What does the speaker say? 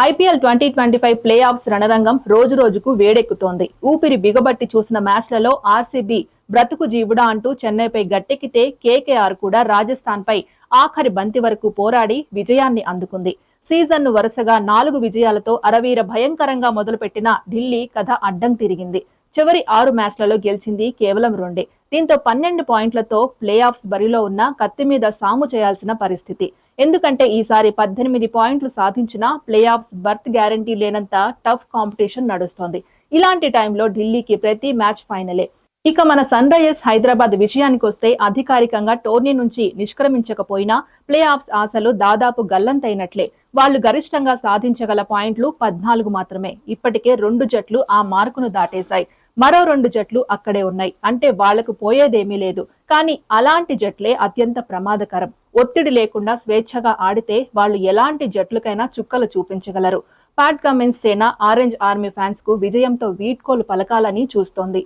IPL 2025 play offs రణరంగం రోజు రోజుకు వేడెక్కుతోంది. ఊపిరి బిగబట్టి చూసిన మ్యాచ్లలో ఆర్సీబీ బ్రతుకు జీవుడా అంటూ చెన్నైపై గట్టెక్కితే కేకేఆర్ కూడా రాజస్థాన్ పై ఆఖరి బంతి వరకు పోరాడి విజయాన్ని అందుకుంది. సీజన్ను వరుసగా 4 విజయాలతో అరవీర భయంకరంగా మొదలుపెట్టిన ఢిల్లీ కథ అడ్డం తిరిగింది. చివరి 6 మ్యాచ్లలో గెలిచింది కేవలం 2. దీంతో 12 పాయింట్లతో ప్లే ఆఫ్స్ బరిలో ఉన్న కత్తి మీద సాము చేయాల్సిన పరిస్థితి. ఎందుకంటే ఈసారి 18 పాయింట్లు సాధించినా ప్లే ఆఫ్స్ బర్త్ గ్యారంటీ లేనంత టఫ్ కాంపిటీషన్ నడుస్తోంది. ఇలాంటి టైంలో ఢిల్లీకి ప్రతి మ్యాచ్ ఫైనలే. ఇక మన సన్ రైజర్స్ హైదరాబాద్ విషయానికి వస్తే అధికారికంగా టోర్నీ నుంచి నిష్క్రమించకపోయినా ప్లే ఆఫ్స్ ఆశలు దాదాపు గల్లంతైనట్లే. వాళ్లు గరిష్టంగా సాధించగల పాయింట్లు 14 మాత్రమే. ఇప్పటికే 2 జట్లు ఆ మార్కును దాటేశాయి. మరో 2 జట్లు అక్కడే ఉన్నాయి. అంటే వాళ్లకు పోయేదేమీ లేదు. కానీ అలాంటి జట్లే అత్యంత ప్రమాదకరం. ఒత్తిడి లేకుండా స్వేచ్ఛగా ఆడితే వాళ్లు ఎలాంటి జట్లకైనా చుక్కలు చూపించగలరు. ప్యాట్ కమిన్స్ సేన ఆరెంజ్ ఆర్మీ ఫ్యాన్స్ కు విజయంతో వీడ్కోలు పలకాలని చూస్తోంది.